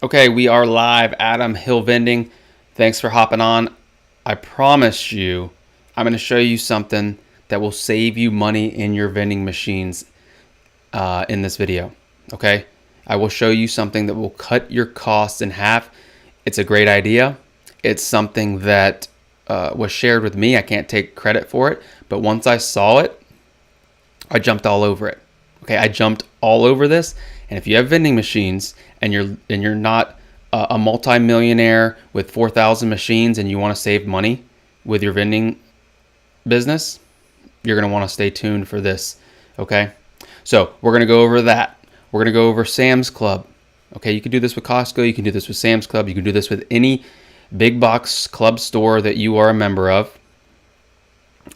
Okay, we are live. Adam Hill Vending. Thanks for hopping on. I promise you, I'm going to show you something that will save you money in your vending machines in this video. Okay, I will show you something that will cut your costs in half. It's a great idea. It's something that was shared with me. I can't take credit for it, but once I saw it, I jumped all over it. Okay, I jumped all over this. And if you have vending machines and you're not a multi-millionaire with 4,000 machines and you want to save money with your vending business, you're going to want to stay tuned for this. Okay, so we're going to go over that. We're going to go over Sam's Club. Okay, you can do this with Costco. You can do this with Sam's Club. You can do this with any big box club store that you are a member of.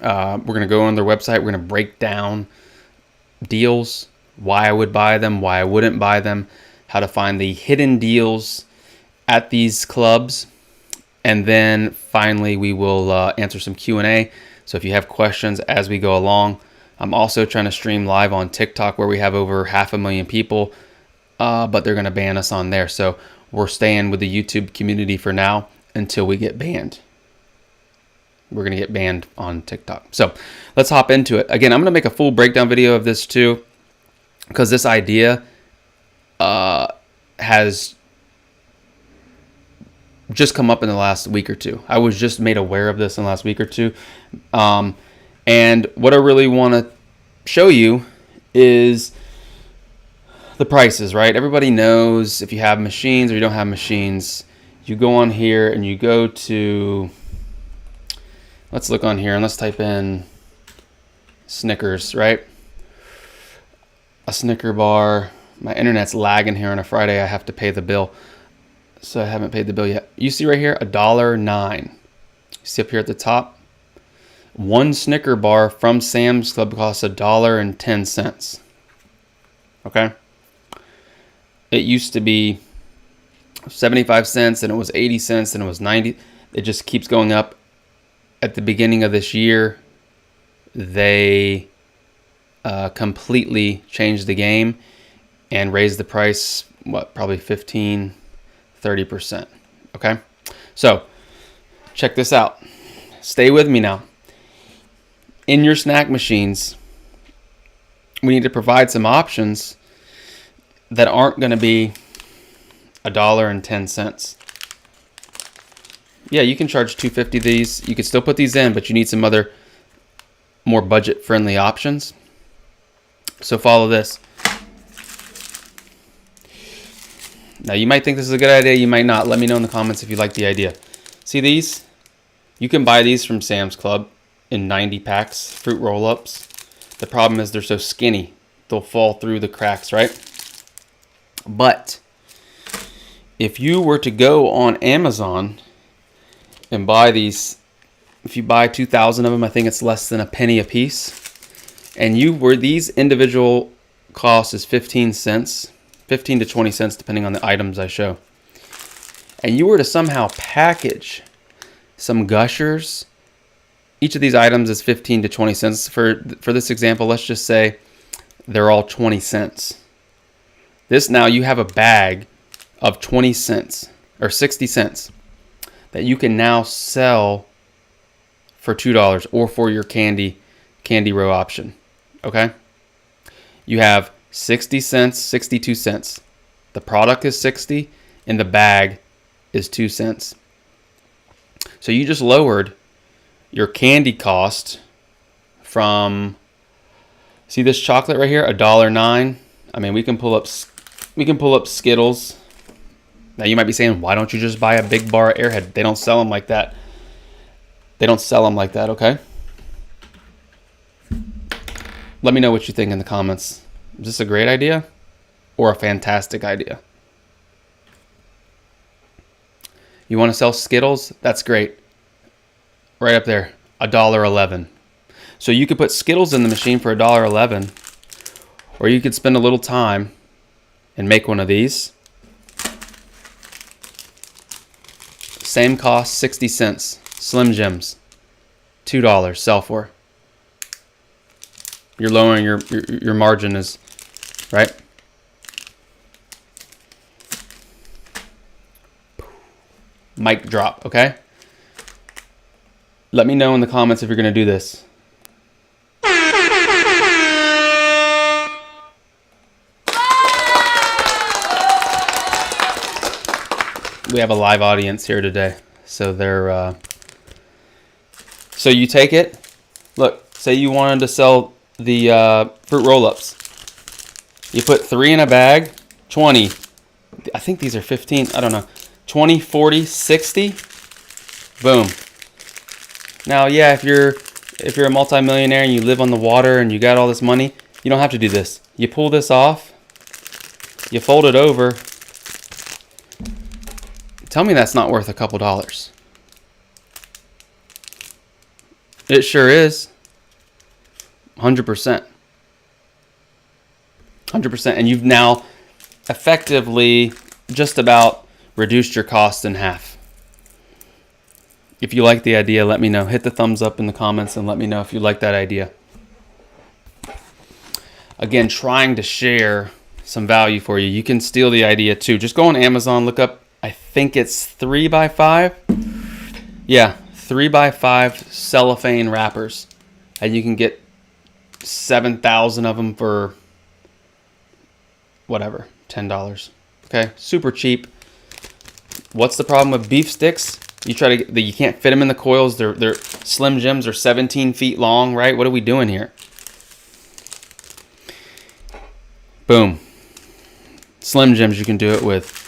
We're going to go on their website. We're going to break down deals, why I would buy them, why I wouldn't buy them, how to find the hidden deals at these clubs. And then finally, we will answer some Q&A. So if you have questions as we go along, I'm also trying to stream live on TikTok where we have over 500,000 people, but they're going to ban us on there. So we're staying with the YouTube community for now until we get banned. We're going to get banned on TikTok. So let's hop into it. Again, I'm going to make a full breakdown video of this too, because this idea has just come up in the last week or two. I was just made aware of this in the last week or two. And what I really want to show you is the prices, right? Everybody knows if you have machines or you don't have machines, you go on here and you go to, let's look on here and let's type in Snickers, right? A Snicker bar. My internet's lagging here on a Friday. I have to pay the bill. So I haven't paid the bill yet. You see right here, $1.09. You see up here at the top, one Snicker bar from Sam's Club costs $1.10. Okay. It used to be 75 cents, and it was 80 cents, and it was 90. It just keeps going up. At the beginning of this year, they completely changed the game and raised the price, probably 15-30%. Okay, so check this out. Stay with me now. In your snack machines, we need to provide some options that aren't going to be $1.10. Yeah, you can charge $2.50 these. You can still put these in, but you need some other more budget-friendly options. So follow this. Now, you might think this is a good idea. You might not. Let me know in the comments if you like the idea. See these? You can buy these from Sam's Club in 90 packs, fruit roll-ups. The problem is they're so skinny. They'll fall through the cracks, right? But if you were to go on Amazon and buy these, if you buy 2,000 of them, I think it's less than a penny a piece. And these individual costs is 15 cents, 15 to 20 cents, depending on the items I show. And you were to somehow package some Gushers, each of these items is 15 to 20 cents. For this example, let's just say they're all 20 cents. This, now you have a bag of 20 cents or 60 cents that you can now sell for $2 or for your candy row option. Okay, you have 60 cents, 62 cents. The product is 60 and the bag is 2 cents. So you just lowered your candy cost from, see this chocolate right here, $1.09. I mean, we can pull up Skittles. Now you might be saying, why don't you just buy a big bar of Airhead? They don't sell them like that. They don't sell them like that, okay? Let me know what you think in the comments. Is this a great idea or a fantastic idea? You want to sell Skittles? That's great. Right up there, $1.11. So you could put Skittles in the machine for $1.11, or you could spend a little time and make one of these. Same cost, 60 cents. Slim Jims, $2 sell for. You're lowering your margin, is right. Mic drop, okay? Let me know in the comments if you're going to do this. We have a live audience here today. So they're so you take it. Look, say you wanted to sell the fruit roll-ups. You put 3 in a bag, 20. I think these are 15, I don't know. 20, 40, 60. Boom. Now, yeah, if you're a multimillionaire and you live on the water and you got all this money, you don't have to do this. You pull this off, you fold it over. Tell me that's not worth a couple dollars. It sure is. 100%. 100%. And you've now effectively just about reduced your costs in half. If you like the idea, let me know. Hit the thumbs up in the comments and let me know if you like that idea. Again, trying to share some value for you. You can steal the idea too. Just go on Amazon, look up, I think it's 3x5. Yeah, 3x5 cellophane wrappers. And you can get 7,000 of them for whatever, $10. Okay, super cheap. What's the problem with beef sticks? You can't fit them in the coils. They're Slim Jims are 17 feet long, right? What are we doing here? Boom. Slim Jims you can do it with.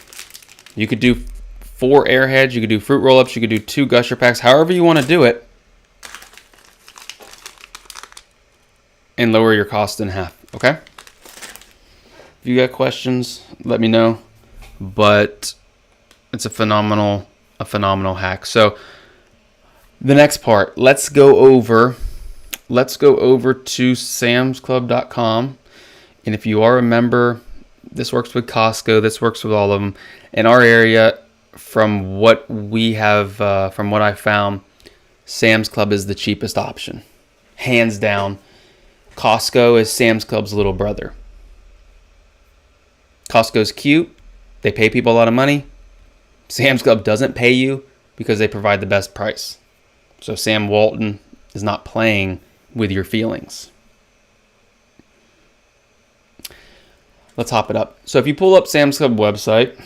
You could do 4 airheads. You could do fruit roll-ups. You could do 2 gusher packs. However you want to do it. And lower your cost in half. Okay? If you got questions, let me know. But it's a phenomenal hack. So the next part, let's go over to samsclub.com. And if you are a member, this works with Costco, this works with all of them. In our area, from what we have, from what I found, Sam's Club is the cheapest option. Hands down. Costco is Sam's Club's little brother. Costco's cute. They pay people a lot of money. Sam's Club doesn't pay you because they provide the best price. So Sam Walton is not playing with your feelings. Let's hop it up. So if you pull up Sam's Club website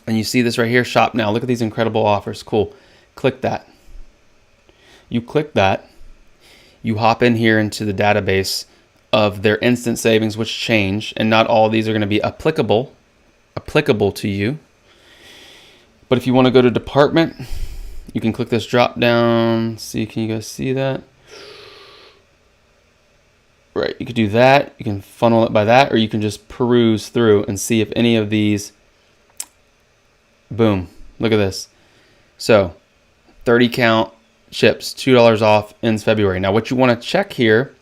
and you see this right here, shop now. Look at these incredible offers. Cool. Click that. You click that. You hop in here into the database of their instant savings, which change, and not all of these are going to be applicable to you. But if you want to go to department, you can click this drop down. See, can you guys see that? Right, you could do that. You can funnel it by that, or you can just peruse through and see if any of these, boom, look at this. So 30 count chips, $2 off, ends February. Now what you want to check here,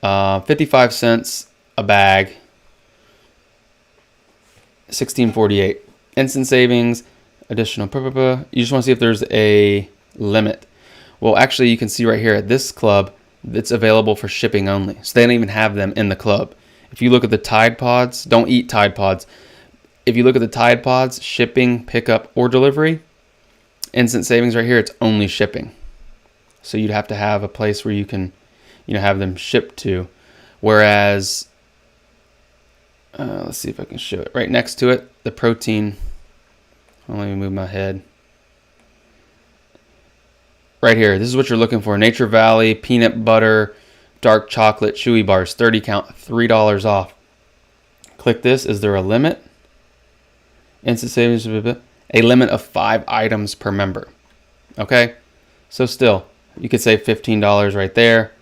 55 cents a bag, $16.48. Instant savings, additional, you just want to see if there's a limit. Well, actually, you can see right here at this club, it's available for shipping only. So they don't even have them in the club. If you look at the Tide Pods, don't eat Tide Pods. If you look at the Tide Pods, shipping, pickup, or delivery, instant savings right here, it's only shipping. So you'd have to have a place where you can, have them shipped to. Whereas, let's see if I can show it. Right next to it, the protein. Let me move my head. Right here, this is what you're looking for. Nature Valley, peanut butter, dark chocolate, chewy bars, 30 count, $3 off. Click this. Is there a limit? Instant savings, a limit of 5 items per member. Okay? So still, you could save $15 right there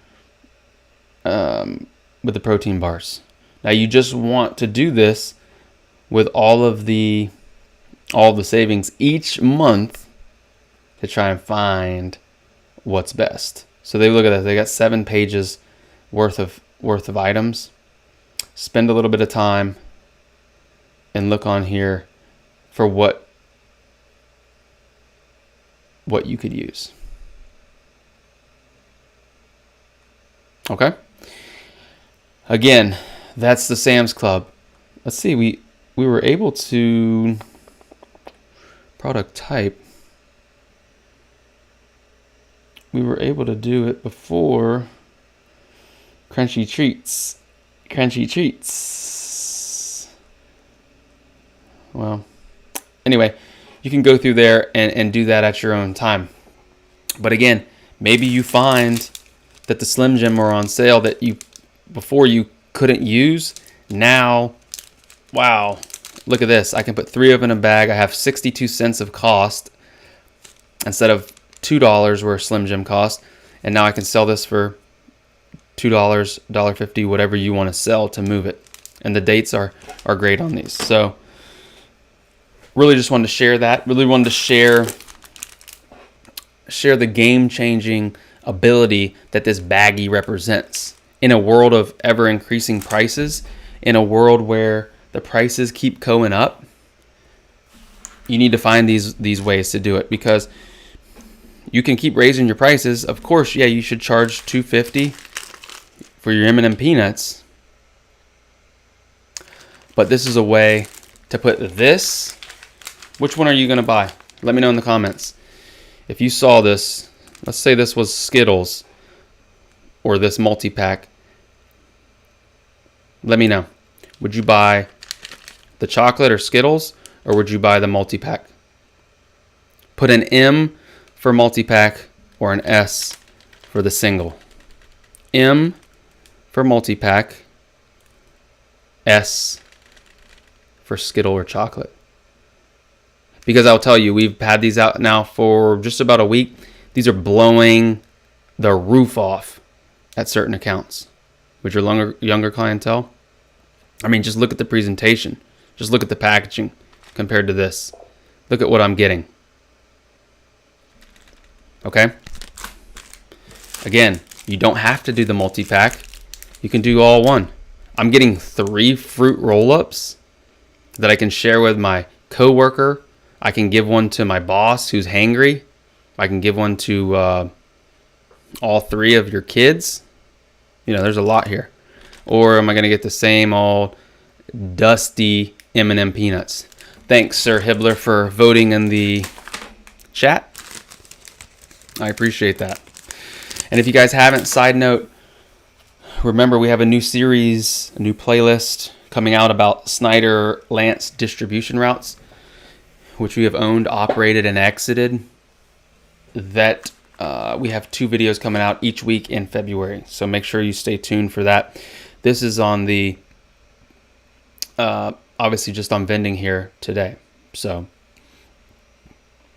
with the protein bars. Now you just want to do this with all the savings each month to try and find what's best. So they look at that. They got 7 pages worth of items. Spend a little bit of time and look on here for what you could use. Okay? Again, that's the Sam's Club. Let's see, we were able to product type. We were able to do it before. Crunchy treats. Crunchy treats. Well, anyway, you can go through there and do that at your own time. But again, maybe you find that the Slim Jim are on sale that you before you couldn't use. Now, wow, look at this. I can put 3 of them in a bag. I have 62 cents of cost instead of $2 where Slim Jim cost. And now I can sell this for $2, $1.50, whatever you want to sell to move it. And the dates are great on these. So really just wanted to share that. Really wanted to share the game-changing ability that this baggie represents in a world of ever-increasing prices, in a world where the prices keep going up. You need to find these ways to do it, because you can keep raising your prices. Of course, yeah, you should charge $2.50 for your M&M peanuts, but this is a way to put this. Which one are you going to buy? Let me know in the comments. If you saw this, let's say this was Skittles or this multi-pack, let me know. Would you buy the chocolate or Skittles, or would you buy the multi-pack? Put an M for multi-pack or an S for the single. M for multi-pack, S for Skittle or chocolate. Because I'll tell you, we've had these out now for just about a week. These are blowing the roof off at certain accounts with your younger clientele. I mean, just look at the presentation. Just look at the packaging compared to this. Look at what I'm getting. Okay? Again, you don't have to do the multi-pack. You can do all one. I'm getting 3 fruit roll-ups that I can share with my coworker. I can give one to my boss who's hangry. I can give one to all 3 of your kids. You know, there's a lot here. Or am I going to get the same old dusty M&M peanuts? Thanks, Sir Hibbler, for voting in the chat. I appreciate that. And if you guys haven't, side note, remember we have a new series, a new playlist coming out about Snyder Lance distribution routes, which we have owned, operated, and exited. That we have 2 videos coming out each week in February. So make sure you stay tuned for that. This is on the, obviously just on Vending here today. So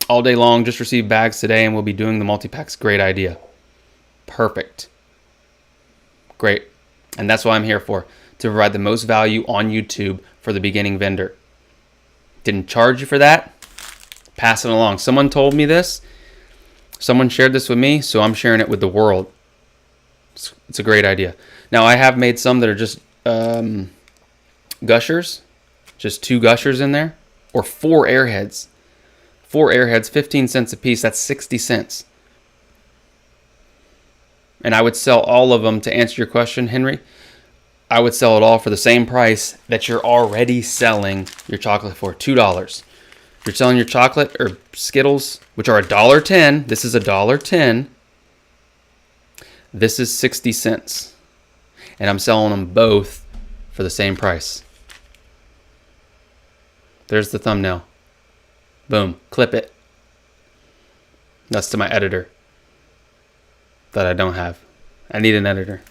all day long, just received bags today, and we'll be doing the multi-packs. Great idea. Perfect. Great. And that's what I'm here for, to provide the most value on YouTube for the beginning vendor. Didn't charge you for that. Pass it along. Someone told me this. Someone shared this with me, so I'm sharing it with the world. It's a great idea. Now, I have made some that are just gushers. Just 2 gushers in there. Or 4 airheads. 4 airheads, 15 cents a piece. That's 60 cents. And I would sell all of them, to answer your question, Henry. I would sell it all for the same price that you're already selling your chocolate for, $2. You're selling your chocolate or Skittles, which are $1.10. This is $1.10. This is 60 cents. And I'm selling them both for the same price. There's the thumbnail. Boom. Clip it. That's to my editor that I don't have. I need an editor.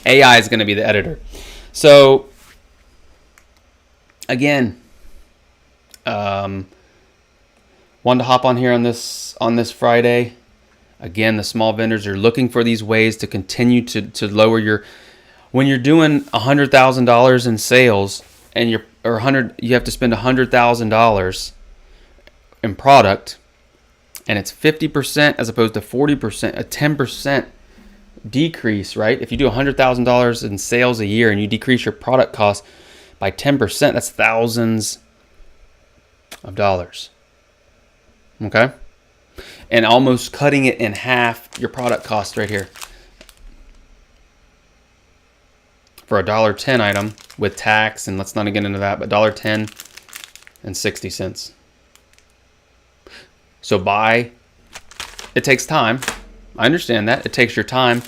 AI is going to be the editor. So, again, wanted to hop on here on this Friday. Again, the small vendors are looking for these ways to continue to lower your. When you're doing $100,000 in sales and you have to spend $100,000 in product, and it's 50% as opposed to 40%, a 10% decrease, right? If you do $100,000 in sales a year and you decrease your product cost by 10%, that's thousands of dollars. Okay? And almost cutting it in half, your product cost right here. For a $1.10 item with tax, and let's not get into that, but $1.10 and 60 cents. So it takes time. I understand that. It takes your time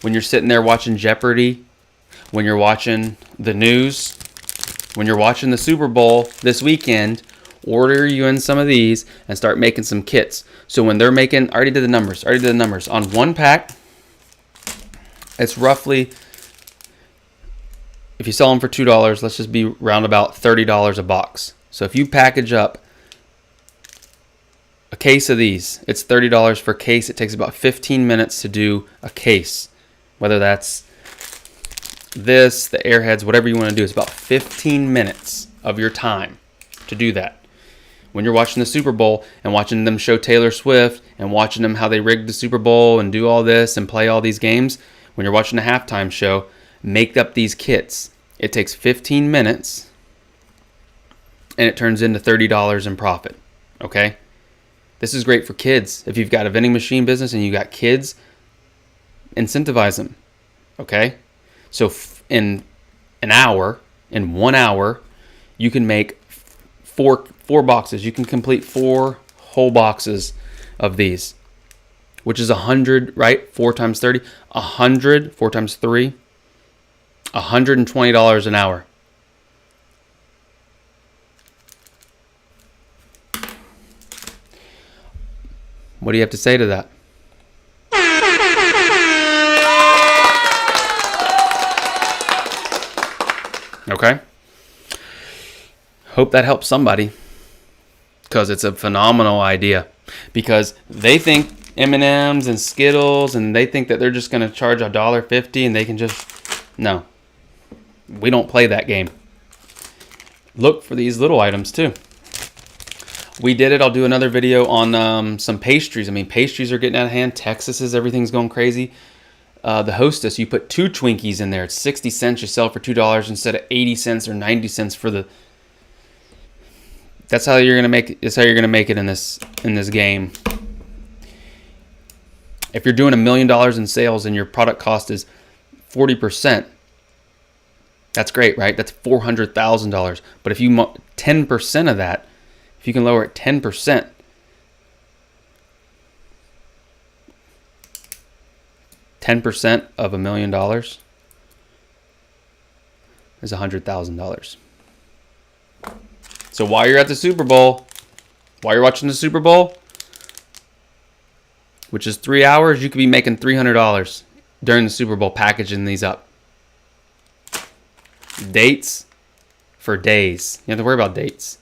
when you're sitting there watching Jeopardy, when you're watching the news, when you're watching the Super Bowl this weekend. Order you in some of these and start making some kits. So when they're making, I already did the numbers. On one pack, it's roughly, if you sell them for $2, let's just be round about $30 a box. So if you package up a case of these, it's $30 for a case. It takes about 15 minutes to do a case. Whether that's this, the Airheads, whatever you want to do, it's about 15 minutes of your time to do that. When you're watching the Super Bowl and watching them show Taylor Swift and watching them how they rigged the Super Bowl and do all this and play all these games, when you're watching a halftime show, make up these kits. It takes 15 minutes and it turns into $30 in profit. Okay? This is great for kids. If you've got a vending machine business and you got kids, incentivize them. Okay? So in 1 hour, you can make four boxes. You can complete 4 whole boxes of these, which is 100, right? 4 times 30, 100, 4 times 3, $120 an hour. What do you have to say to that? Okay. Hope that helps somebody, because it's a phenomenal idea. Because they think M&Ms and Skittles, and they think that they're just going to charge $1.50 and they can just... No. We don't play that game. Look for these little items too. We did it. I'll do another video on some pastries. I mean, pastries are getting out of hand. Texas, everything's going crazy. The Hostess, you put 2 Twinkies in there. It's 60 cents. You sell for $2 instead of 80 cents or 90 cents for the... That's how you're gonna make it. That's how you're gonna make it in this game. If you're doing $1 million in sales and your product cost is 40%, that's great, right? That's $400,000. But if you 10% of that, if you can lower it 10%, of $1 million is $100,000. So while you're at the Super Bowl, while you're watching the Super Bowl, which is 3 hours, you could be making $300 during the Super Bowl packaging these up. Dates for days. You don't have to worry about dates.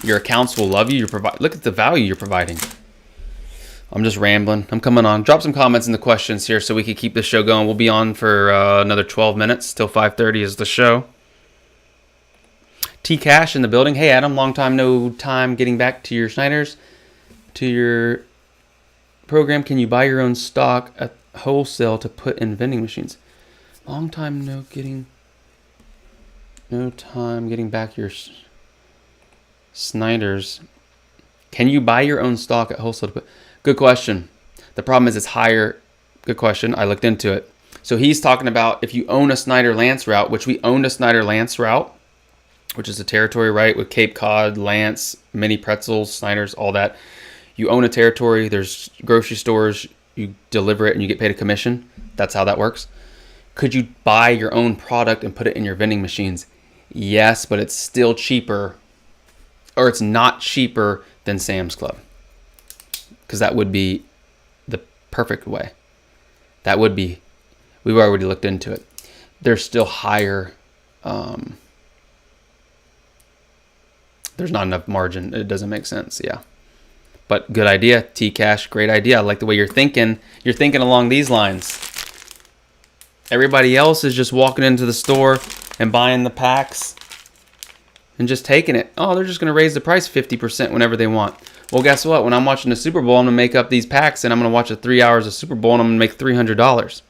Your accounts will love you. Look at the value you're providing. I'm just rambling. I'm coming on. Drop some comments in the questions here so we can keep this show going. We'll be on for another 12 minutes till 5:30 is the show. T Cash in the building. Hey Adam, long time no time getting back to your Snyder's, to your program. Can you buy your own stock at wholesale to put in vending machines? Long time no time getting back your Snyder's. Can you buy your own stock at wholesale to put? Good question. The problem is it's higher. Good question. I looked into it. So he's talking about if you own a Snyder Lance route, which we owned a Snyder Lance route, which is a territory, right, with Cape Cod, Lance, mini pretzels, Snyder's, all that. You own a territory. There's grocery stores. You deliver it and you get paid a commission. That's how that works. Could you buy your own product and put it in your vending machines? Yes, but it's still cheaper, or it's not cheaper than Sam's Club, because that would be the perfect way. That would be, we've already looked into it. There's still higher, there's not enough margin. It doesn't make sense, yeah. But good idea, T-Cash, great idea. I like the way you're thinking. You're thinking along these lines. Everybody else is just walking into the store and buying the packs and just taking it. Oh, they're just going to raise the price 50% whenever they want. Well, guess what? When I'm watching the Super Bowl, I'm going to make up these packs and I'm going to watch 3 hours of Super Bowl and I'm going to make $300.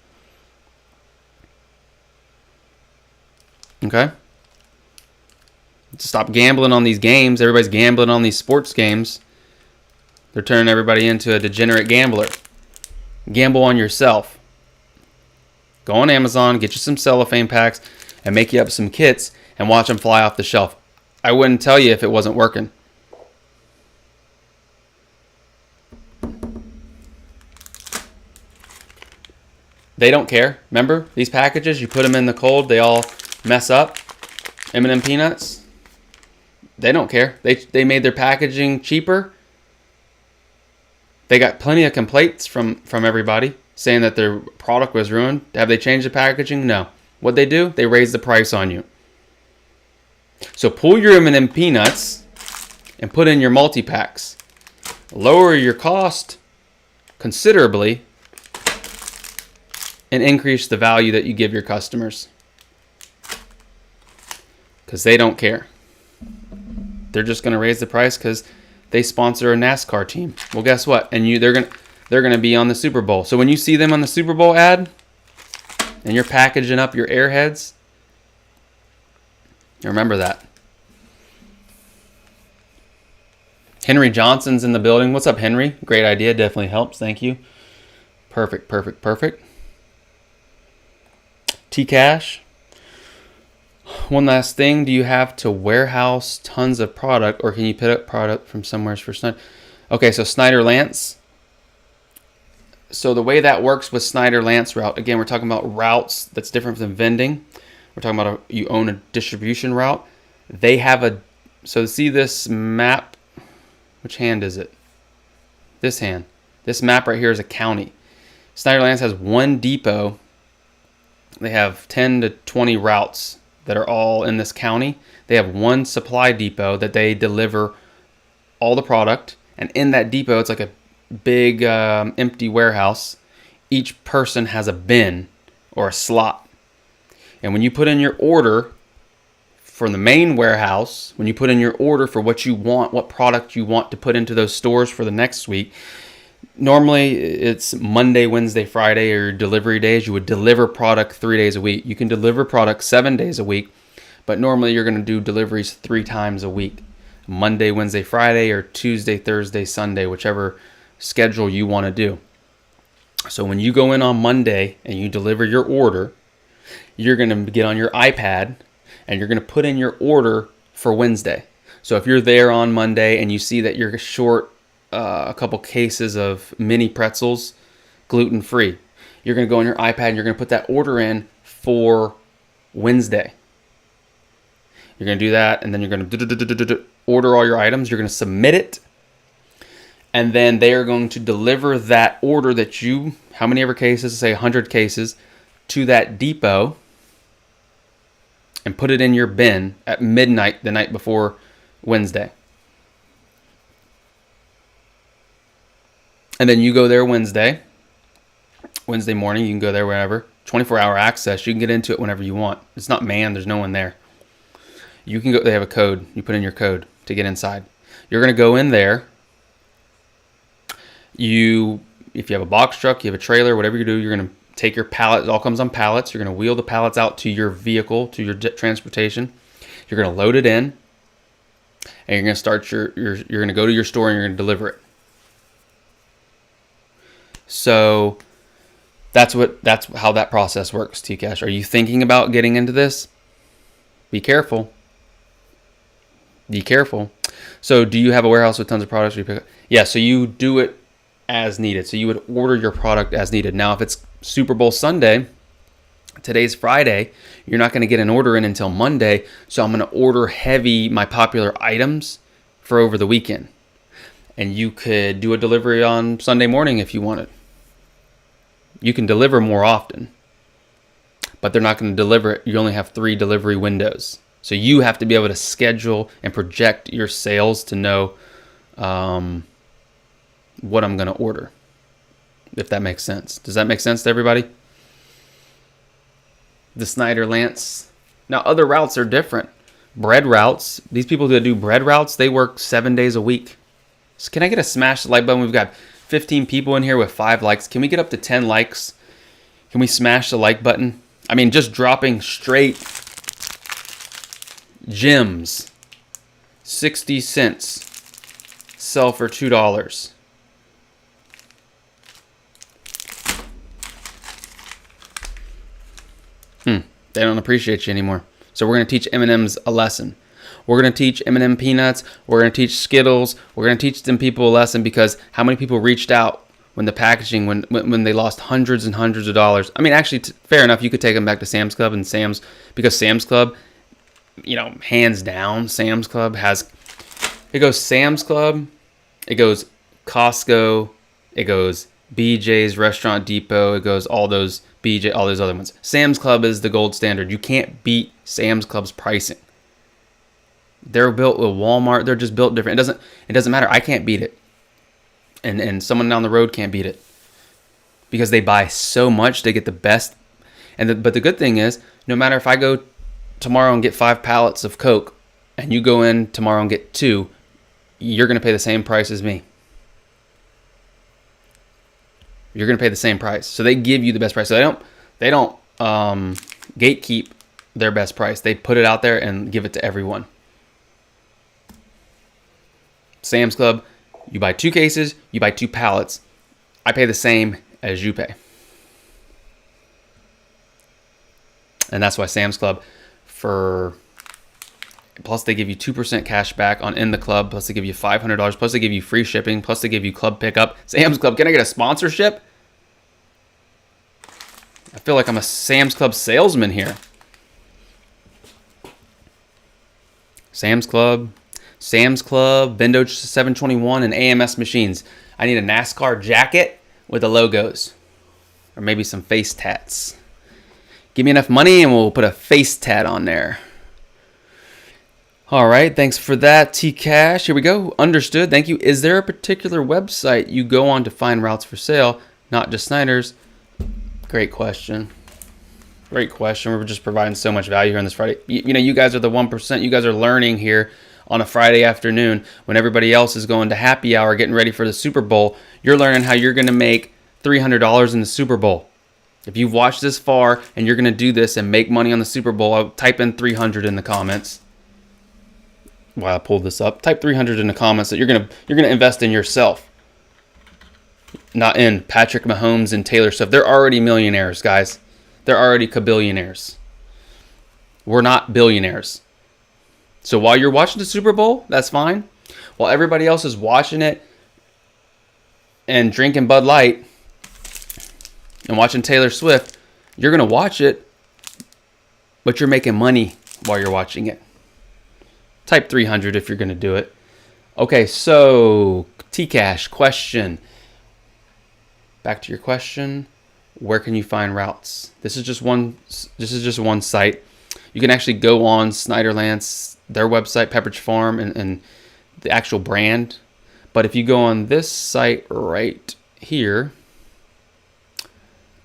Okay? Stop gambling on these games. Everybody's gambling on these sports games. They're turning everybody into a degenerate gambler. Gamble on yourself. Go on Amazon, get you some cellophane packs, and make you up some kits and watch them fly off the shelf. I wouldn't tell you if it wasn't working. They don't care. Remember, these packages, you put them in the cold, they all mess up. M&M peanuts, they don't care. They made their packaging cheaper. They got plenty of complaints from everybody saying that their product was ruined. Have they changed the packaging? No. What they do? They raise the price on you. So pull your M&M peanuts and put in your multi-packs. Lower your cost considerably and increase the value that you give your customers. Because they don't care. They're just going to raise the price because they sponsor a NASCAR team. Well, guess what? And they're gonna be on the Super Bowl. So when you see them on the Super Bowl ad and you're packaging up your Airheads, remember that. Henry Johnson's in the building. What's up, Henry? Great idea. Definitely helps. Thank you. Perfect. T-Cash. One last thing. Do you have to warehouse tons of product, or can you pick up product from somewhere for Snyder? Okay, so Snyder Lance. So the way that works with Snyder Lance route, again, we're talking about routes that's different than vending. We're talking about you own a distribution route. They have so see this map. Which hand is it? This hand. This map right here is a county. Snyder Lance has one depot. They have 10 to 20 routes that are all in this county. They have one supply depot that they deliver all the product. And in that depot, it's like a big empty warehouse. Each person has a bin or a slot. And when you put in your order for the main warehouse, when you put in your order for what you want, what product you want to put into those stores for the next week, normally it's Monday, Wednesday, Friday, or delivery days. You would deliver product 3 days a week. You can deliver product 7 days a week, but normally you're going to do deliveries 3 times a week. Monday, Wednesday, Friday, or Tuesday, Thursday, Sunday, whichever schedule you want to do. So when you go in on Monday and you deliver your order, you're going to get on your iPad and you're going to put in your order for Wednesday. So if you're there on Monday and you see that you're short a couple cases of mini pretzels, gluten-free, you're going to go on your iPad and you're going to put that order in for Wednesday. You're going to do that, and then you're going to order all your items. You're going to submit it, and then they are going to deliver that order that you, how many ever cases, say 100 cases, to that depot and put it in your bin at midnight the night before Wednesday. And then you go there Wednesday morning, you can go there whenever. 24-hour access, you can get into it whenever you want. It's not manned, there's no one there. You can go, they have a code, you put in your code to get inside. You're going to go in there. If you have a box truck, you have a trailer, whatever you do, you're going to take your pallet. It all comes on pallets. You're going to wheel the pallets out to your vehicle, to your transportation. You're going to load it in, and you're going to start you're going to go to your store and you're going to deliver it. So that's how that process works, T-Cash. Are you thinking about getting into this? Be careful. Be careful. So do you have a warehouse with tons of products? Yeah, so you do it as needed. So you would order your product as needed. Now, if it's Super Bowl Sunday, today's Friday, you're not going to get an order in until Monday. So I'm going to order heavy my popular items for over the weekend. And you could do a delivery on Sunday morning if you wanted. You can deliver more often, but they're not going to deliver it. You only have 3 delivery windows. So you have to be able to schedule and project your sales to know what I'm going to order, if that makes sense. Does that make sense to everybody? The Snyder Lance. Now, other routes are different. Bread routes. These people that do bread routes, they work 7 days a week. So can I get a smash the like button? We've got 15 people in here with 5 likes. Can we get up to 10 likes? Can we smash the like button? I mean, just dropping straight gems. 60 cents. Sell for $2. They don't appreciate you anymore. So we're going to teach M&Ms a lesson. We're going to teach M&M peanuts. We're going to teach Skittles. We're going to teach them people a lesson, because how many people reached out when the packaging, when they lost hundreds and hundreds of dollars. I mean, actually, fair enough. You could take them back to Sam's Club, and because Sam's Club, hands down, Sam's Club it goes Sam's Club, it goes Costco, it goes BJ's, Restaurant Depot, it goes all those all those other ones. Sam's Club is the gold standard. You can't beat Sam's Club's pricing. They're built with Walmart. They're just built different. It doesn't matter. I can't beat it. And someone down the road can't beat it. Because they buy so much, they get the best. But the good thing is, no matter if I go tomorrow and get 5 pallets of Coke, and you go in tomorrow and get 2, you're going to pay the same price as me. You're going to pay the same price. So they give you the best price. So they don't gatekeep their best price. They put it out there and give it to everyone. Sam's Club, you buy 2 cases, you buy 2 pallets. I pay the same as you pay. And that's why Sam's Club, plus they give you 2% cash back on in the club, plus they give you $500, plus they give you free shipping, plus they give you club pickup. Sam's Club, can I get a sponsorship? I feel like I'm a Sam's Club salesman here. Sam's Club, Vendo 721, and AMS machines. I need a NASCAR jacket with the logos, or maybe some face tats. Give me enough money and we'll put a face tat on there. All right, thanks for that, T-Cash. Here we go. Understood. Thank you. Is there a particular website you go on to find routes for sale, not just Snyder's? Great question. Great question. We're just providing so much value here on this Friday. You guys are the 1%. You guys are learning here on a Friday afternoon when everybody else is going to happy hour getting ready for the Super Bowl. You're learning how you're going to make $300 in the Super Bowl. If you've watched this far and you're going to do this and make money on the Super Bowl, I'll type in 300 in the comments. While I pulled this up, type 300 in the comments that you're gonna invest in yourself, not in Patrick Mahomes and Taylor Swift. They're already millionaires, guys. They're already kabillionaires. We're not billionaires. So while you're watching the Super Bowl, that's fine. While everybody else is watching it and drinking Bud Light and watching Taylor Swift, you're gonna watch it, but you're making money while you're watching it. Type 300 if you're going to do it. Okay, so T-Cash question. Back to your question. Where can you find routes? This is just one site. You can actually go on Snyderland's, their website, Pepperidge Farm, and the actual brand. But if you go on this site right here,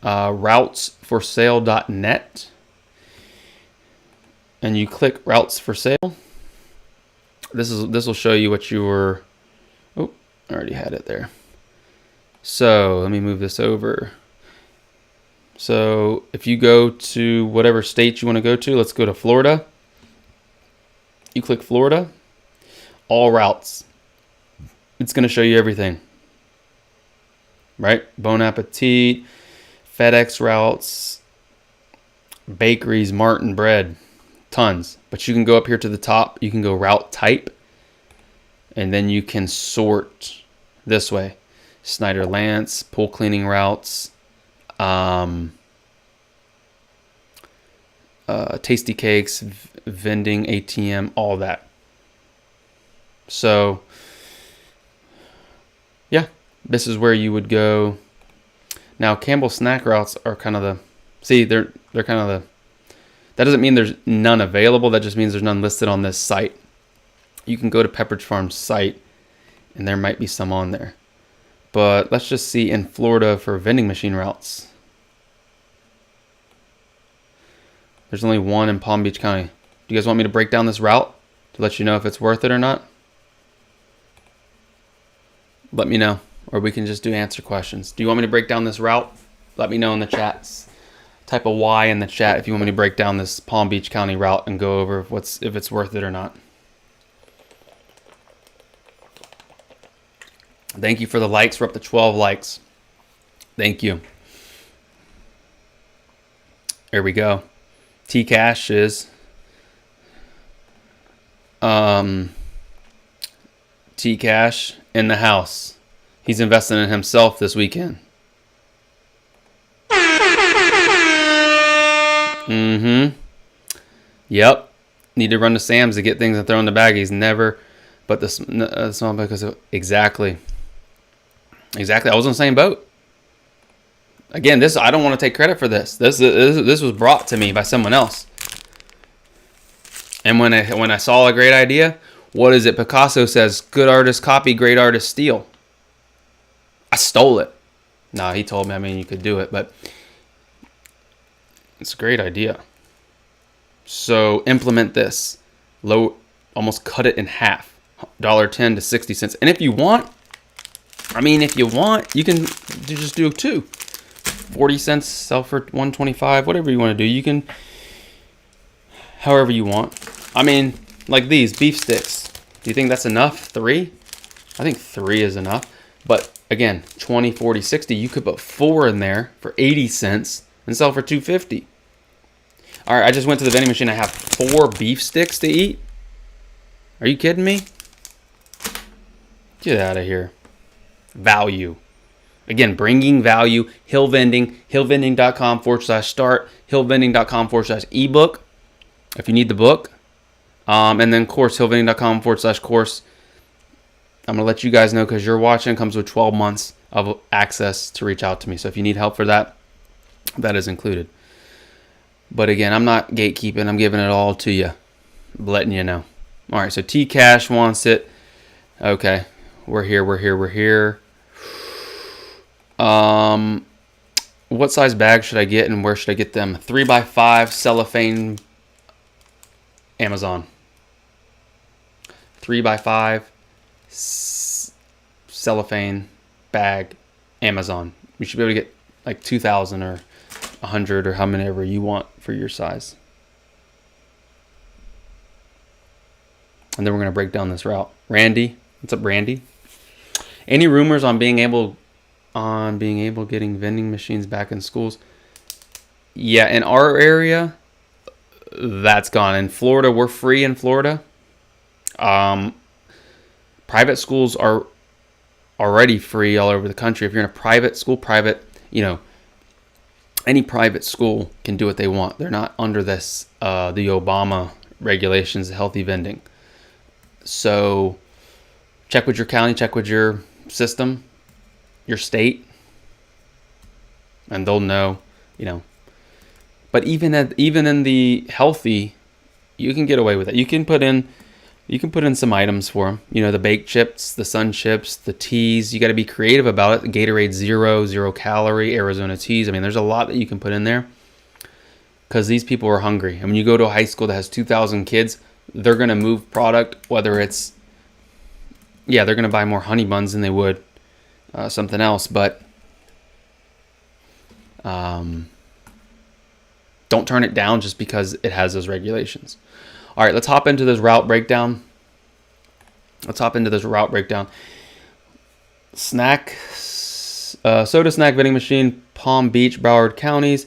routsforsale.net, and you click routes for sale, this will show you what you were. Oh, I already had it there. So let me move this over. So if you go to whatever state you want to go to, let's go to Florida. You click Florida, all routes. It's going to show you everything. Right? Bon Appetit, FedEx routes, bakeries, Martin Bread, tons. But you can go up here to the top. You can go route type, and then you can sort this way. Snyder Lance, pool cleaning routes, tasty cakes, vending, ATM, all that. So yeah, this is where you would go. Now Campbell snack routes are kind of they're kind of the, that doesn't mean there's none available. That just means there's none listed on this site. You can go to Pepperidge Farm's site and there might be some on there. But let's just see in Florida for vending machine routes. There's only one in Palm Beach County. Do you guys want me to break down this route to let you know if it's worth it or not? Let me know. Or we can just do answer questions. Do you want me to break down this route? Let me know in the chats. Type a Y in the chat if you want me to break down this Palm Beach County route and go over if it's worth it or not. Thank you for the likes. We're up to 12 likes. Thank you. There we go. T-Cash is T-Cash in the house. He's investing in himself this weekend. Mm-hmm. Yep. Need to run to Sam's to get things and throw in the bag. He's never, but the small because of, exactly. I was on the same boat. Again, this I don't want to take credit for this. This was brought to me by someone else. And when I saw a great idea, what is it? Picasso says, "Good artist copy, great artist steal." I stole it. No, he told me. I mean, you could do it, but it's a great idea. So implement this. Almost cut it in half. $1.10 to 60 cents. And if you want, you can just do 2. 40 cents, sell for 125, whatever you want to do. You can, however you want. I mean, like these beef sticks. Do you think that's enough? 3? I think 3 is enough. But again, 20, 40, 60. You could put 4 in there for 80 cents and sell for 250. All right, I just went to the vending machine. I have 4 beef sticks to eat. Are you kidding me? Get out of here. Value. Again, bringing value. Hill Vending. Hillvending.com/start. Hillvending.com/ebook. If you need the book. And then course. Hillvending.com/course. I'm going to let you guys know because you're watching. It comes with 12 months of access to reach out to me. So if you need help for that, that is included. But again, I'm not gatekeeping. I'm giving it all to you. I'm letting you know. All right, so T-Cash wants it. Okay, we're here. What size bag should I get and where should I get them? 3x5 cellophane, Amazon. 3x5 cellophane bag, Amazon. You should be able to get like 2,000 or 100 or how many ever you want for your size. And then we're going to break down this route. Randy, what's up, Randy? Any rumors on being able getting vending machines back in schools? Yeah, in our area, that's gone. In Florida, we're free in Florida. Private schools are already free all over the country. If you're in a private school, any private school can do what they want. They're not under this the Obama regulations, healthy vending. So check with your county, check with your system, your state, and they'll know, But even in the healthy, you can get away with it. You can put in some items for them. The baked chips, the sun chips, the teas. You got to be creative about it. Gatorade 0 calorie, Arizona teas. I mean, there's a lot that you can put in there because these people are hungry. And when you go to a high school that has 2,000 kids, they're going to move product, whether it's, they're going to buy more honey buns than they would something else. But don't turn it down just because it has those regulations. All right, let's hop into this route breakdown. Soda snack vending machine, Palm Beach, Broward counties.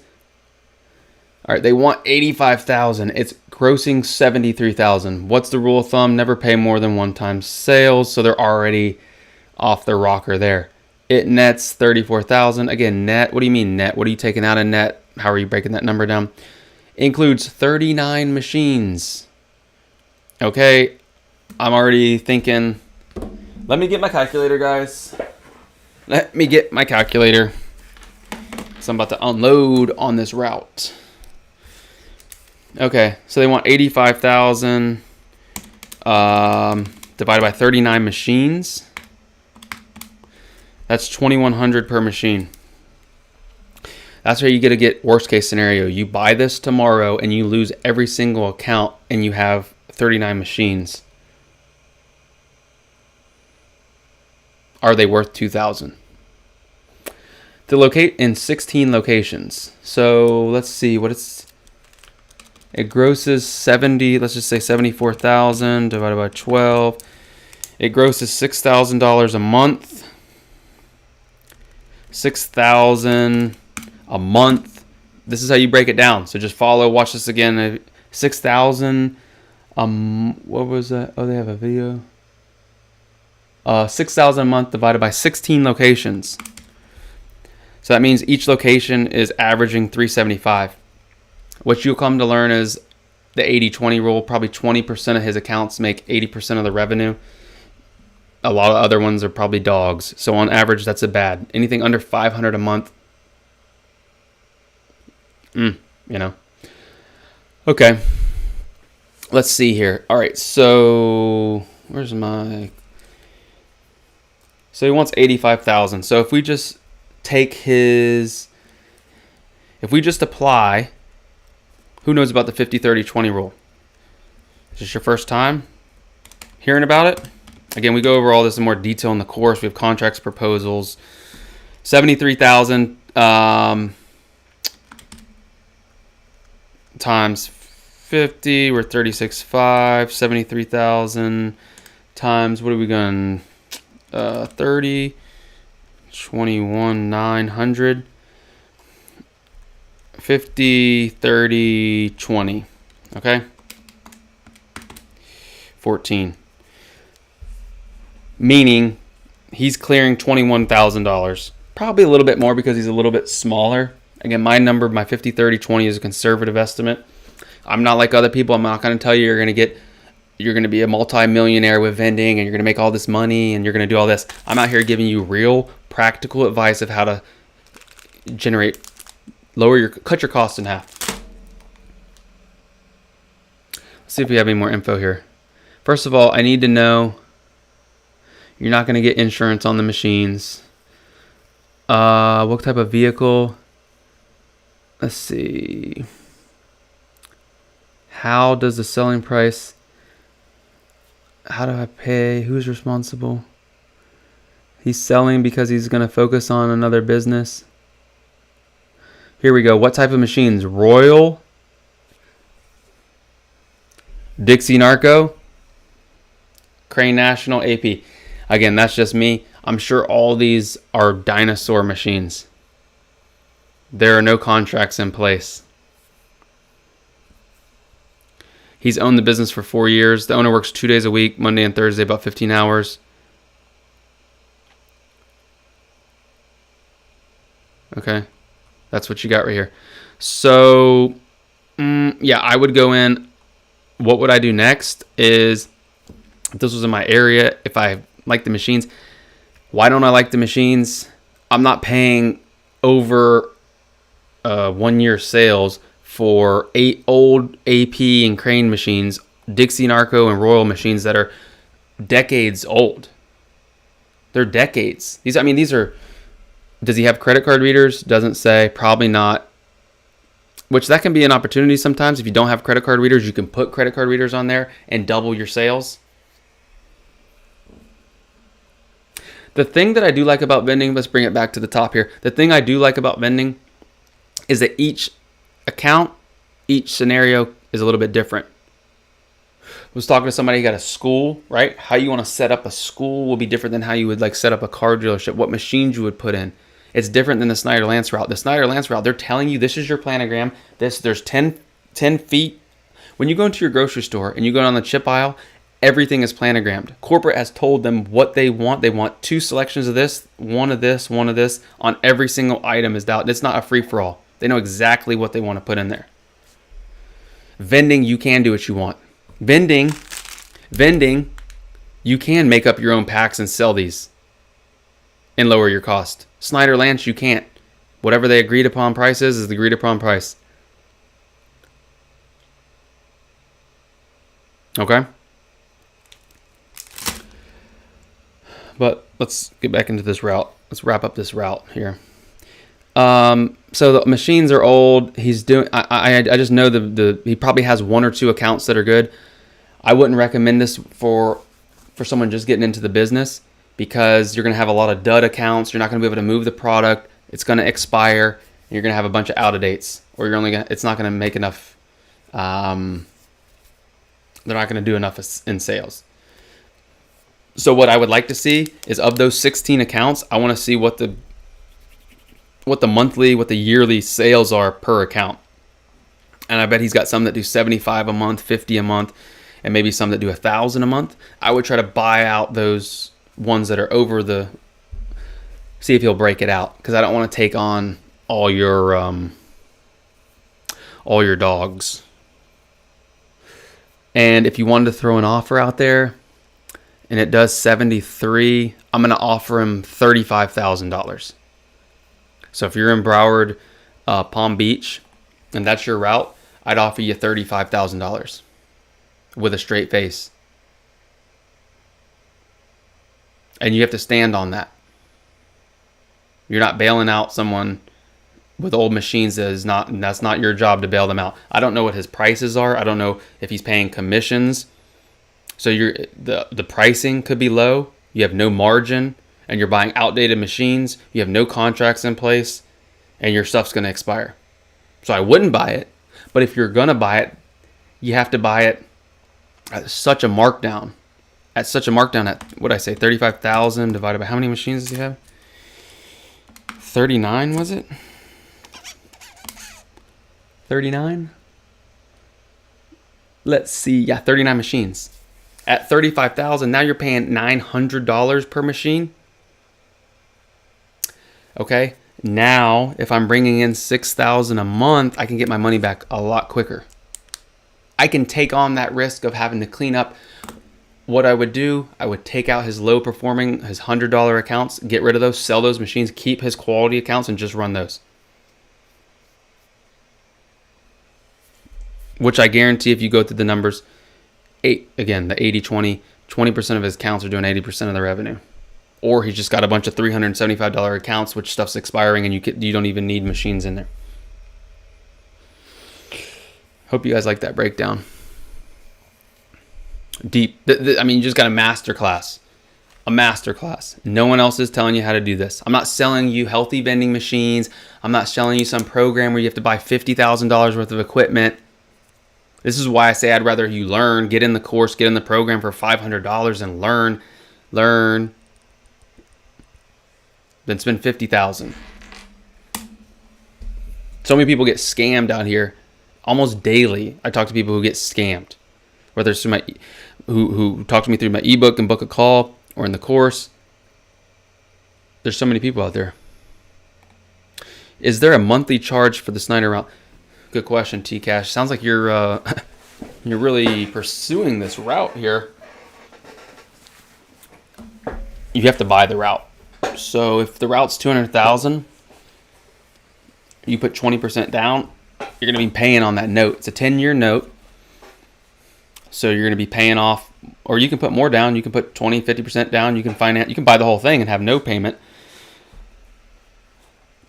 All right, they want $85,000. It's grossing $73,000. What's the rule of thumb? Never pay more than one-time sales. So they're already off their rocker there. It nets $34,000. Again, net. What do you mean net? What are you taking out of net? How are you breaking that number down? Includes 39 machines. Okay, I'm already thinking. Let me get my calculator, guys. Let me get my calculator. So I'm about to unload on this route. Okay, so they want 85,000 divided by 39 machines. That's 2,100 per machine. That's where you get worst case scenario. You buy this tomorrow and you lose every single account and you have 39 machines. Are they worth 2,000? To locate in 16 locations. So let's see what it grosses 70, let's just say 74,000 divided by 12. It grosses $6,000 a month. 6,000 a month. This is how you break it down. So just watch this again. 6,000. What was that? Oh, they have a video. $6,000 a month divided by 16 locations. So that means each location is averaging $375. What you'll come to learn is the 80-20 rule. Probably 20% of his accounts make 80% of the revenue. A lot of other ones are probably dogs. So on average, that's a bad. Anything under $500 a month, you know. Okay. Let's see here. All right. So where's my? So he wants 85,000. So if we just take his, if we just apply, who knows about the 50-30-20 rule? Is this your first time hearing about it? Again, we go over all this in more detail in the course. We have contracts, proposals, 73,000 times 50, we're 36.5, 73,000 times, what are we going? 30, 21,900, 50, 30, 20. Okay, 14. Meaning he's clearing $21,000. Probably a little bit more because he's a little bit smaller. Again, my number, my 50, 30, 20 is a conservative estimate. I'm not like other people. I'm not going to tell you you're going to be a multi-millionaire with vending and you're going to make all this money and you're going to do all this. I'm out here giving you real practical advice of how to cut your costs in half. Let's see if we have any more info here. First of all, I need to know you're not going to get insurance on the machines. What type of vehicle? Let's see. How does the selling price? How do I pay? Who's responsible? He's selling because he's going to focus on another business. Here we go. What type of machines? Royal, Dixie Narco, Crane National, AP. Again, that's just me. I'm sure all these are dinosaur machines. There are no contracts in place. He's owned the business for 4 years. The owner works 2 days a week, Monday and Thursday, about 15 hours. Okay. That's what you got right here. So, yeah, I would go in. What would I do next is, if this was in my area, if I like the machines, why don't I like the machines? I'm not paying over 1 year sales for 8 old AP and Crane machines, Dixie Narco and Royal machines that are decades old. They're decades. These are, does he have credit card readers? Doesn't say, probably not. Which that can be an opportunity sometimes. If you don't have credit card readers, you can put credit card readers on there and double your sales. The thing that I do like about vending, let's bring it back to the top here. The thing I do like about vending is that each account, each scenario is a little bit different. I was talking to somebody who got a school, right? How you want to set up a school will be different than how you would like set up a car dealership, what machines you would put in. It's different than the Snyder Lance route. The Snyder Lance route, they're telling you this is your planogram. There's 10 feet. When you go into your grocery store and you go down the chip aisle, everything is planogrammed. Corporate has told them what they want. They want 2 selections of this, one of this on every single item is out. It's not a free-for-all. They know exactly what they want to put in there. Vending, you can do what you want. Vending, you can make up your own packs and sell these and lower your cost. Snyder Lance, you can't. Whatever they agreed upon price is the agreed upon price. Okay? But let's get back into this route. Let's wrap up this route here. So the machines are old. He's doing. I just know he probably has 1 or 2 accounts that are good. I wouldn't recommend this for someone just getting into the business because you're gonna have a lot of dud accounts. You're not gonna be able to move the product. It's gonna expire. And you're gonna have a bunch of out of dates, or it's not gonna make enough. They're not gonna do enough in sales. So what I would like to see is of those 16 accounts, I want to see what the monthly, what the yearly sales are per account. And I bet he's got some that do 75 a month, 50 a month, and maybe some that do 1,000 a month. I would try to buy out those ones that are over the, see if he'll break it out, because I don't want to take on all your dogs. And if you wanted to throw an offer out there and it does 73, I'm going to offer him $35,000. So if you're in Broward, Palm Beach, and that's your route, I'd offer you $35,000 with a straight face. And you have to stand on that. You're not bailing out someone with old machines. That's not your job to bail them out. I don't know what his prices are. I don't know if he's paying commissions. So the pricing could be low. You have no margin, and you're buying outdated machines. You have no contracts in place, and your stuff's going to expire. So I wouldn't buy it. But if you're going to buy it, you have to buy it at such a markdown. At what I say, 35,000 divided by how many machines does he have? 39, was it? 39? Let's see. Yeah, 39 machines. At 35,000, now you're paying $900 per machine. Okay? Now, if I'm bringing in $6,000 a month, I can get my money back a lot quicker. I can take on that risk of having to clean up. What I would do, I would take out his low performing, his $100 accounts, get rid of those, sell those machines, keep his quality accounts, and just run those. Which I guarantee, if you go through the numbers, the 80-20, 20% of his accounts are doing 80% of the revenue. Or he's just got a bunch of $375 accounts, which stuff's expiring, and you don't even need machines in there. Hope you guys like that breakdown. Deep. You just got a masterclass. No one else is telling you how to do this. I'm not selling you healthy vending machines. I'm not selling you some program where you have to buy $50,000 worth of equipment. This is why I say I'd rather you learn, get in the course, get in the program for $500 and learn than spend $50,000. So many people get scammed out here almost daily. I talk to people who get scammed, whether it's through who talk to me through my ebook and book a call or in the course. There's so many people out there. Is there a monthly charge for the Snyder route? Good question, T-Cash. Sounds like you're really pursuing this route here. You have to buy the route. So if the route's $200,000, you put 20% down, you're going to be paying on that note. It's a 10-year note. So you're going to be paying off, or you can put more down. You can put 20, 50% down. You can finance. You can buy the whole thing and have no payment.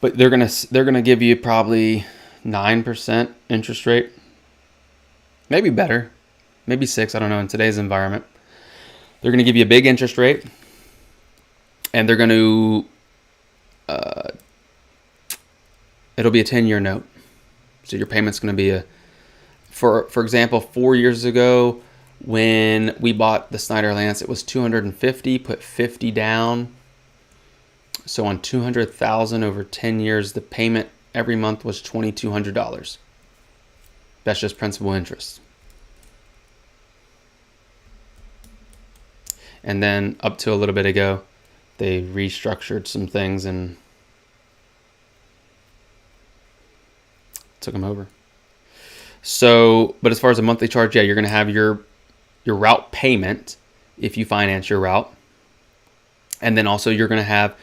But they're gonna give you probably 9% interest rate, maybe better, maybe 6. I don't know. In today's environment, they're gonna give you a big interest rate, and they're gonna it'll be a 10-year note. So your payment's gonna be for example, 4 years ago when we bought the Snyder Lance, it was $250. Put $50 down. So on $200,000 over 10 years, the payment every month was $2,200. That's just principal interest. And then up to a little bit ago, they restructured some things and took them over. So, but as far as a monthly charge, yeah, you're going to have your route payment if you finance your route. And then also you're going to have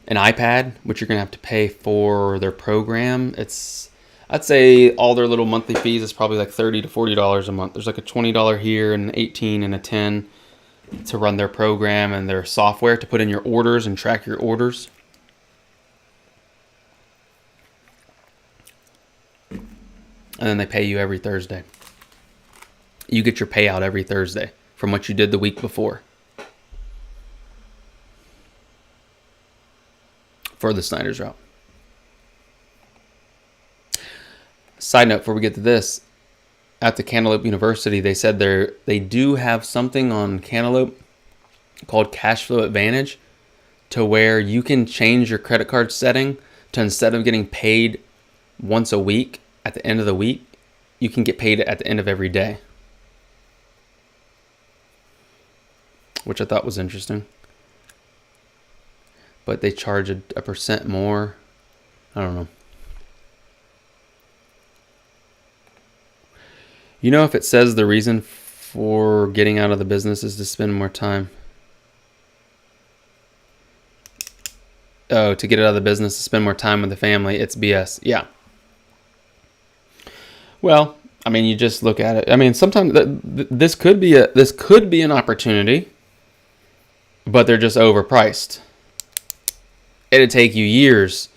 an iPad, which you're going to have to pay for their program. I'd say all their little monthly fees is probably like $30 to $40 a month. There's like a $20 here and an $18 and a $10 to run their program and their software to put in your orders and track your orders. And then they pay you every Thursday. You get your payout every Thursday from what you did the week before for the Snyder's route. Side note before we get to this, at the Cantaloupe University, they said they do have something on Cantaloupe called Cash Flow Advantage, to where you can change your credit card setting to, instead of getting paid once a week at the end of the week, you can get paid at the end of every day, which I thought was interesting. but they charge a percent more. I don't know. You know, if it says the reason for getting out of the business is to spend more time. Oh, to get out of the business to spend more time with the family, it's BS. Yeah. Well, I mean, you just look at it. I mean, sometimes this could be an opportunity, but they're just overpriced. It'd take you years,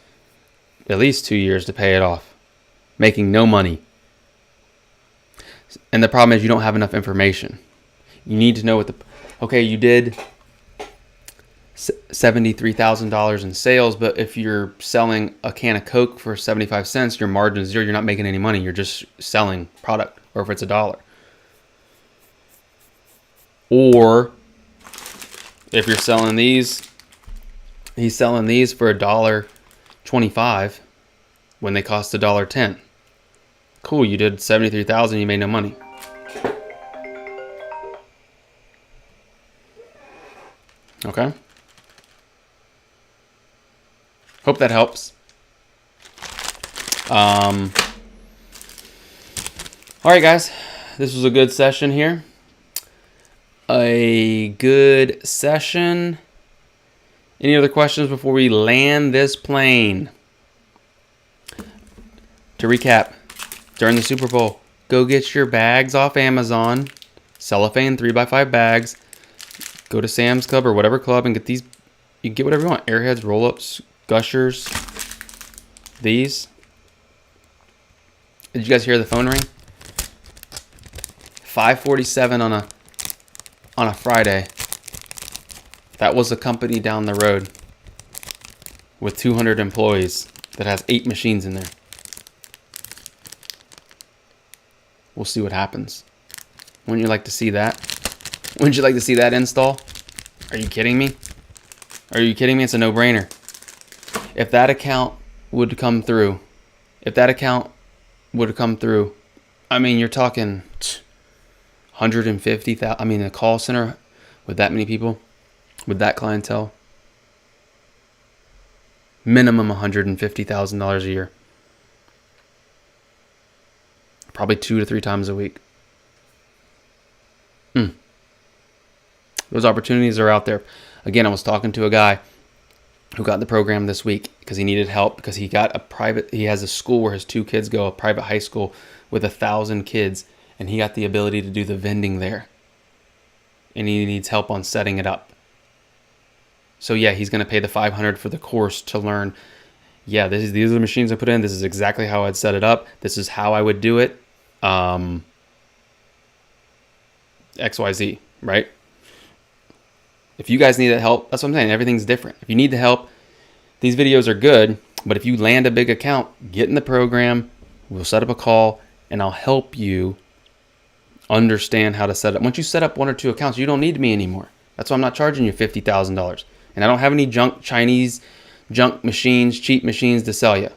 at least 2 years, to pay it off, making no money. And the problem is you don't have enough information. You need to know what okay, you did $73,000 in sales, but if you're selling a can of Coke for 75 cents, your margin is zero. You're not making any money. You're just selling product. Or if it's $1. Or if you're selling these, he's selling these for $1.25 when they cost $1.10. Cool, you did 73,000, you made no money. Okay. Hope that helps. All right, guys. This was a good session here. A good session. Any other questions before we land this plane? To recap, during the Super Bowl, go get your bags off Amazon. Cellophane 3x5 bags. Go to Sam's Club or whatever club and get these. You can get whatever you want. Airheads, roll-ups, gushers. These. Did you guys hear the phone ring? 5:47 on a Friday. That was a company down the road with 200 employees that has 8 machines in there. We'll see what happens. Wouldn't you like to see that? Wouldn't you like to see that install? Are you kidding me? Are you kidding me? It's a no-brainer. If that account would come through, I mean, you're talking 150,000. I mean, a call center with that many people, with that clientele, minimum $150,000 a year. Probably 2 to 3 times a week. Those opportunities are out there. Again, I was talking to a guy who got the program this week because he needed help because he has a school where his 2 kids go, a private high school with 1,000 kids, and he got the ability to do the vending there. And he needs help on setting it up. So yeah, he's going to pay the $500 for the course to learn. Yeah, these are the machines I put in. This is exactly how I'd set it up. This is how I would do it. XYZ, right? If you guys need that help, that's what I'm saying. Everything's different. If you need the help, these videos are good. But if you land a big account, get in the program. We'll set up a call, and I'll help you understand how to set up. Once you set up 1 or 2 accounts, you don't need me anymore. That's why I'm not charging you $50,000. And I don't have any Chinese junk machines, cheap machines to sell you.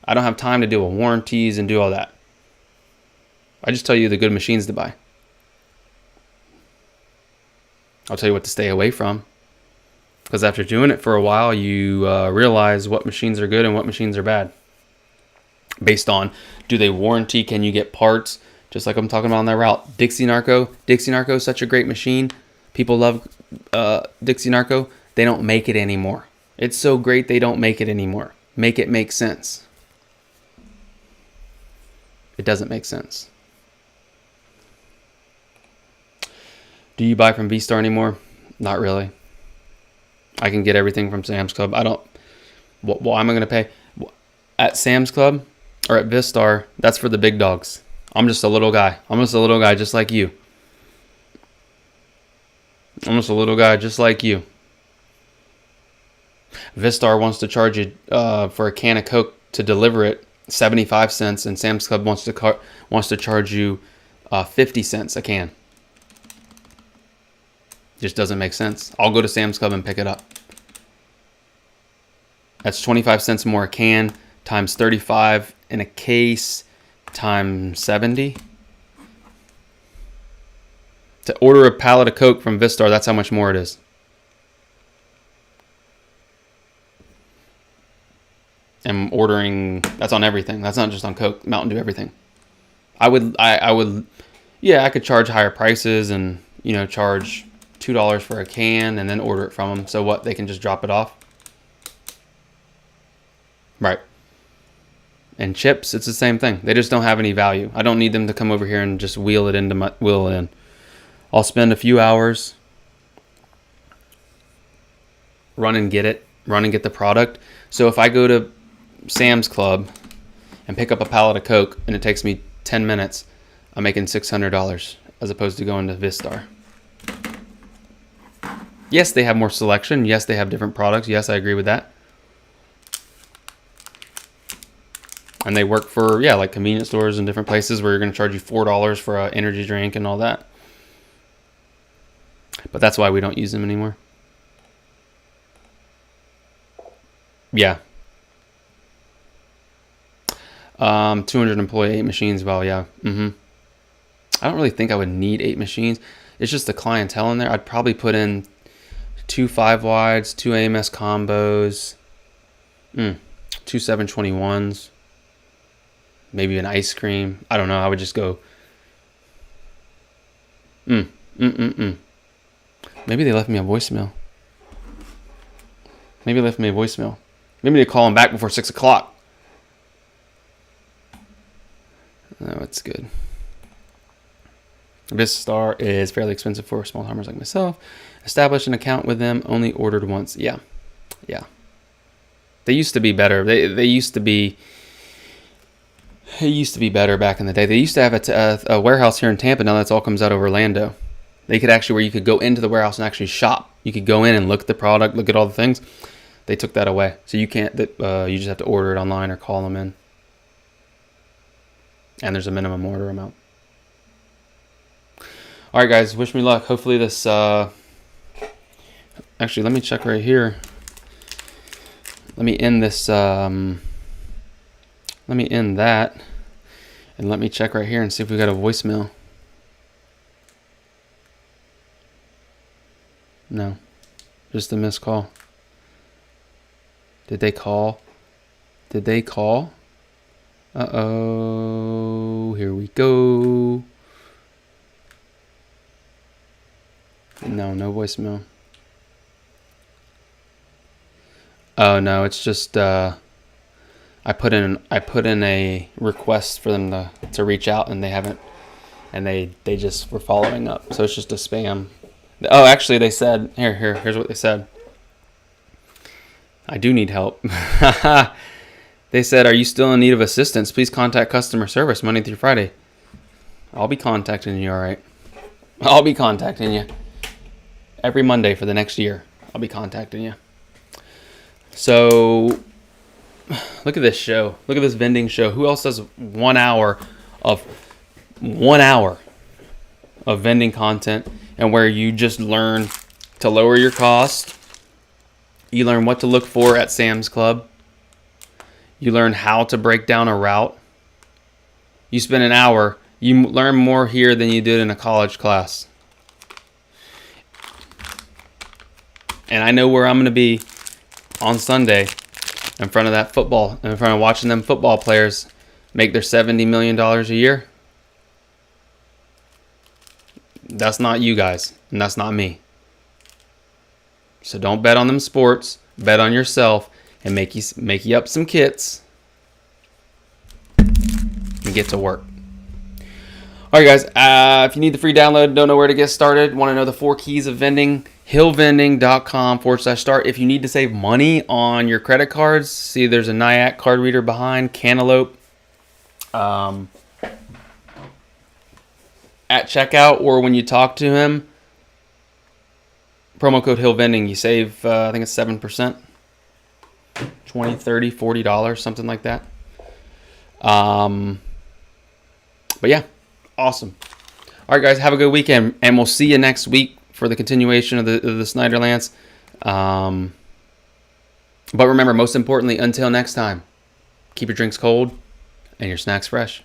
I don't have time to deal with warranties and do all that. I just tell you the good machines to buy. I'll tell you what to stay away from. Because after doing it for a while, you realize what machines are good and what machines are bad. Based on, do they warranty? Can you get parts? Just like I'm talking about on that route. Dixie Narco. Dixie Narco is such a great machine. People love Dixie Narco. They don't make it anymore. It's so great they don't make it anymore. Make it make sense. It doesn't make sense. Do you buy from V-Star anymore? Not really. I can get everything from Sam's Club. I don't. Why am I going to pay? At Sam's Club or at V-Star, that's for the big dogs. I'm just a little guy. I'm just a little guy just like you. I'm just a little guy just like you. V-Star wants to charge you for a can of Coke to deliver it 75 cents, and Sam's Club wants to charge you 50 cents a can. Just doesn't make sense. I'll go to Sam's Club and pick it up. That's 25 cents more a can times 35 in a case times 70. To order a pallet of Coke from V-Star, that's how much more it is. am ordering. That's on everything. That's not just on Coke, Mountain Dew, everything. I would, yeah, I could charge higher prices and, you know, charge $2 for a can and then order it from them. So what? They can just drop it off. Right. And chips, it's the same thing. They just don't have any value. I don't need them to come over here and just wheel it in. I'll spend a few hours, run and get the product. So if I go to Sam's Club and pick up a pallet of Coke and it takes me 10 minutes, I'm making $600 as opposed to going to Vistar. Yes, they have more selection. Yes, they have different products. Yes, I agree with that. And they work for, yeah, like convenience stores and different places where you're going to charge you $4 for an energy drink and all that. But that's why we don't use them anymore. Yeah. 200 employee, 8 machines. Well, yeah. I don't really think I would need 8 machines. It's just the clientele in there. I'd probably put in 2 5-wides, 2 AMS combos, 2 721s, maybe an ice cream. I don't know. I would just go. Maybe they left me a voicemail. Maybe they call them back before 6 o'clock. No, it's good. Vistar is fairly expensive for small timers like myself. Established an account with them, only ordered once. Yeah. They used to be better. They used to be better back in the day. They used to have a warehouse here in Tampa. Now that's all comes out of Orlando. They could actually, where you could go into the warehouse and actually shop. You could go in and look at the product, look at all the things. They took that away. So you can't, you just have to order it online or call them in. And there's a minimum order amount. All right, guys, wish me luck. Hopefully this, actually, let me check right here. Let me end this, let me end that. And let me check right here and see if we got a voicemail. No, just a missed call. Did they call? Uh-oh, here we go. No voicemail. Oh no, it's just I put in a request for them to reach out, and they haven't, and they just were following up. So it's just a spam. Oh, actually, they said here's what they said. I do need help. They said, "Are you still in need of assistance? Please contact customer service Monday through Friday." I'll be contacting you, all right? I'll be contacting you every Monday for the next year. I'll be contacting you. So, look at this show. Look at this vending show. Who else does 1 hour of vending content, and where you just learn to lower your cost? You learn what to look for at Sam's Club. You learn how to break down a route. You spend an hour. You learn more here than you did in a college class. And I know where I'm going to be on Sunday in front of watching them football players make their $70 million a year. That's not you guys, and that's not me. So don't bet on them sports. Bet on yourself and make you up some kits and get to work. All right, guys. If you need the free download, don't know where to get started, want to know the 4 keys of vending, hillvending.com/start. If you need to save money on your credit cards, see there's a Nyack card reader behind, Cantaloupe, at checkout, or when you talk to him, promo code hillvending, you save, I think it's 7%, $20, $30, $40, something like that. But yeah, awesome. All right, guys, have a good weekend, and we'll see you next week for the continuation of the Snyderlance. But remember, most importantly, until next time, keep your drinks cold and your snacks fresh.